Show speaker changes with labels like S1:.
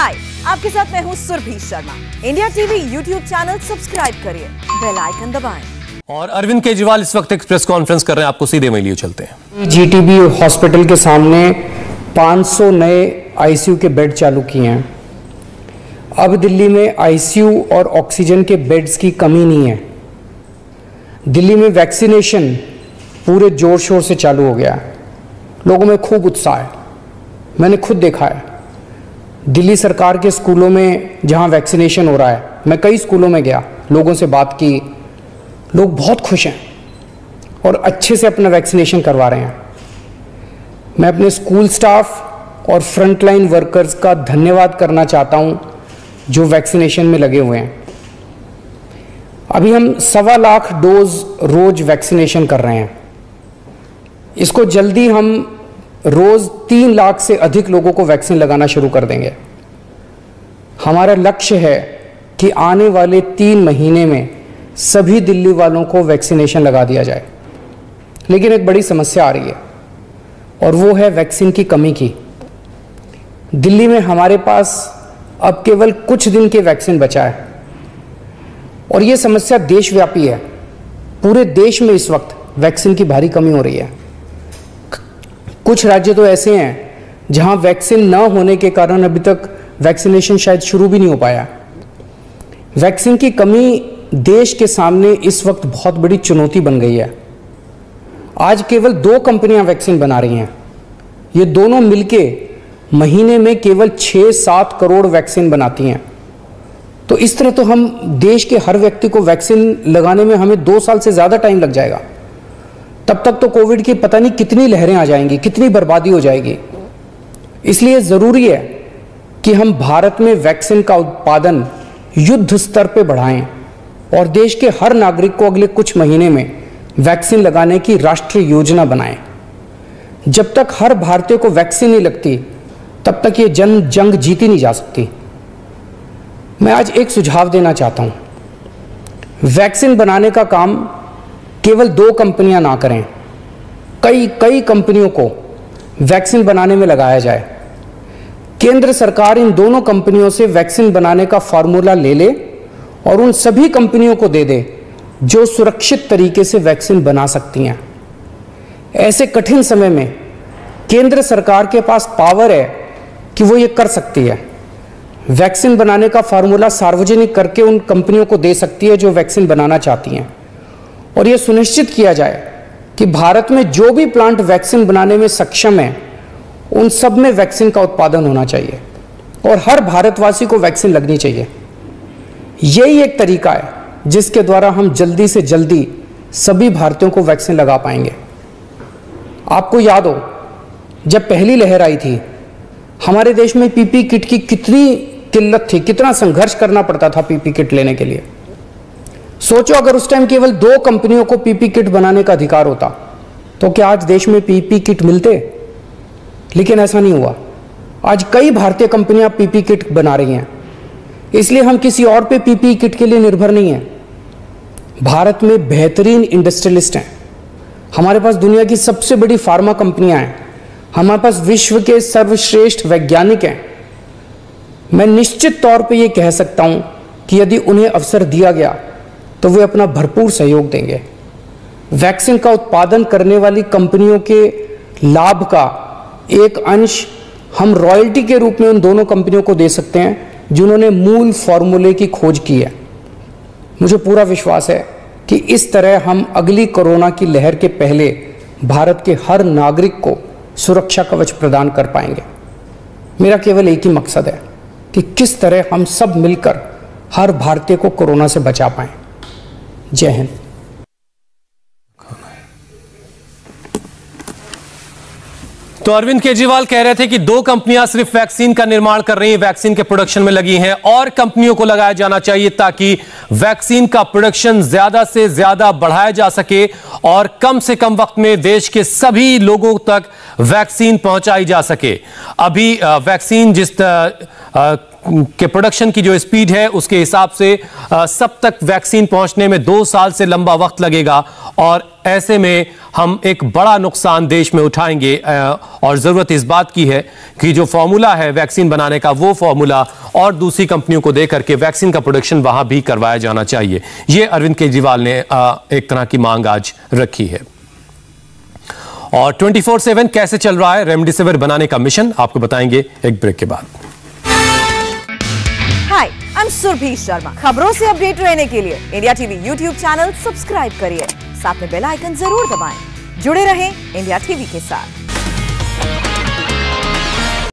S1: हाय, आपके साथ मैं हूँ Surabhi Sharma. India TV YouTube channel subscribe करिए, बेल आइकन दबाएं।
S2: और अरविंद केजरीवाल इस वक्त एक प्रेस कॉन्फ्रेंस कर रहे हैं, आपको सीधे में लिए चलते हैं।
S3: जीटीबी हॉस्पिटल के सामने 500 नए आईसीयू के बेड चालू किए हैं। अब दिल्ली में आईसीयू और ऑक्सीजन के बेड्स की कमी नहीं है। दिल्ली में वैक्सीनेशन पूरे जोर शोर से चालू हो गया है। लोगों में खूब उत्साह है, मैंने खुद देखा है। दिल्ली सरकार के स्कूलों में जहां वैक्सीनेशन हो रहा है, मैं कई स्कूलों में गया, लोगों से बात की, लोग बहुत खुश हैं और अच्छे से अपना वैक्सीनेशन करवा रहे हैं। मैं अपने स्कूल स्टाफ और फ्रंटलाइन वर्कर्स का धन्यवाद करना चाहता हूं जो वैक्सीनेशन में लगे हुए हैं। अभी हम 1.25 लाख डोज रोज वैक्सीनेशन कर रहे हैं। इसको जल्दी हम रोज 3 लाख से अधिक लोगों को वैक्सीन लगाना शुरू कर देंगे। हमारा लक्ष्य है कि आने वाले 3 महीने में सभी दिल्ली वालों को वैक्सीनेशन लगा दिया जाए। लेकिन एक बड़ी समस्या आ रही है और वो है वैक्सीन की कमी की। दिल्ली में हमारे पास अब केवल कुछ दिन के वैक्सीन बचा है और ये समस्या देशव्यापी है। पूरे देश में इस वक्त वैक्सीन की भारी कमी हो रही है। कुछ राज्य तो ऐसे हैं जहां वैक्सीन न होने के कारण अभी तक वैक्सीनेशन शायद शुरू भी नहीं हो पाया। वैक्सीन की कमी देश के सामने इस वक्त बहुत बड़ी चुनौती बन गई है। आज केवल 2 कंपनियां वैक्सीन बना रही हैं। ये दोनों मिलके महीने में केवल 6-7 करोड़ वैक्सीन बनाती हैं। तो इस तरह तो हम देश के हर व्यक्ति को वैक्सीन लगाने में हमें 2 साल से ज़्यादा टाइम लग जाएगा। तब तक तो कोविड की पता नहीं कितनी लहरें आ जाएंगी, कितनी बर्बादी हो जाएगी। इसलिए ज़रूरी है कि हम भारत में वैक्सीन का उत्पादन युद्ध स्तर पे बढ़ाएं और देश के हर नागरिक को अगले कुछ महीने में वैक्सीन लगाने की राष्ट्रीय योजना बनाएं। जब तक हर भारतीय को वैक्सीन नहीं लगती, तब तक ये जंग जीती नहीं जा सकती। मैं आज एक सुझाव देना चाहता हूं। वैक्सीन बनाने का काम केवल 2 कंपनियां ना करें, कई कंपनियों को वैक्सीन बनाने में लगाया जाए। केंद्र सरकार इन दोनों कंपनियों से वैक्सीन बनाने का फार्मूला ले ले और उन सभी कंपनियों को दे दे जो सुरक्षित तरीके से वैक्सीन बना सकती हैं। ऐसे कठिन समय में केंद्र सरकार के पास पावर है कि वो ये कर सकती है। वैक्सीन बनाने का फार्मूला सार्वजनिक करके उन कंपनियों को दे सकती है जो वैक्सीन बनाना चाहती हैं और ये सुनिश्चित किया जाए कि भारत में जो भी प्लांट वैक्सीन बनाने में सक्षम है, उन सब में वैक्सीन का उत्पादन होना चाहिए और हर भारतवासी को वैक्सीन लगनी चाहिए। यही एक तरीका है जिसके द्वारा हम जल्दी से जल्दी सभी भारतीयों को वैक्सीन लगा पाएंगे। आपको याद हो, जब पहली लहर आई थी, हमारे देश में पीपी किट की कितनी किल्लत थी, कितना संघर्ष करना पड़ता था पीपी किट लेने के लिए। सोचो अगर उस टाइम केवल 2 कंपनियों को पीपी किट बनाने का अधिकार होता तो क्या आज देश में पीपी किट मिलते? लेकिन ऐसा नहीं हुआ। आज कई भारतीय कंपनियां पीपी किट बना रही हैं। इसलिए हम किसी और पे पीपी किट के लिए निर्भर नहीं हैं। भारत में बेहतरीन इंडस्ट्रियलिस्ट हैं। हमारे पास दुनिया की सबसे बड़ी फार्मा कंपनियां हैं। हमारे पास विश्व के सर्वश्रेष्ठ वैज्ञानिक हैं। मैं निश्चित तौर पे ये कह सकता हूं कि यदि उन्हें अवसर दिया गया तो वे अपना भरपूर सहयोग देंगे। वैक्सीन का उत्पादन करने वाली कंपनियों के लाभ का एक अंश हम रॉयल्टी के रूप में उन दोनों कंपनियों को दे सकते हैं जिन्होंने मूल फॉर्मूले की खोज की है। मुझे पूरा विश्वास है कि इस तरह हम अगली कोरोना की लहर के पहले भारत के हर नागरिक को सुरक्षा कवच प्रदान कर पाएंगे। मेरा केवल एक ही मकसद है कि किस तरह हम सब मिलकर हर भारतीय को कोरोना से बचा पाएं। जय हिंद।
S2: तो अरविंद केजरीवाल कह रहे थे कि 2 कंपनियां सिर्फ वैक्सीन का निर्माण कर रही हैं, वैक्सीन के प्रोडक्शन में लगी हैं और कंपनियों को लगाया जाना चाहिए ताकि वैक्सीन का प्रोडक्शन ज्यादा से ज्यादा बढ़ाया जा सके और कम से कम वक्त में देश के सभी लोगों तक वैक्सीन पहुंचाई जा सके। अभी वैक्सीन के प्रोडक्शन की जो स्पीड है उसके हिसाब से सब तक वैक्सीन पहुंचने में 2 साल से लंबा वक्त लगेगा और ऐसे में हम एक बड़ा नुकसान देश में उठाएंगे और जरूरत इस बात की है कि जो फॉर्मूला है वैक्सीन बनाने का वो फॉर्मूला और दूसरी कंपनियों को देकर के वैक्सीन का प्रोडक्शन वहां भी करवाया जाना चाहिए। ये अरविंद केजरीवाल ने एक तरह की मांग आज रखी है। और 24/7 कैसे चल रहा है रेमडेसिविर बनाने का मिशन, आपको बताएंगे एक ब्रेक के बाद।
S1: हाय, आई एम सुरभि शर्मा। खबरों से अपडेट रहने के लिए India TV YouTube channel subscribe करिए, साथ में बेल आइकन जरूर दबाएं। जुड़े रहें इंडिया टीवी के साथ।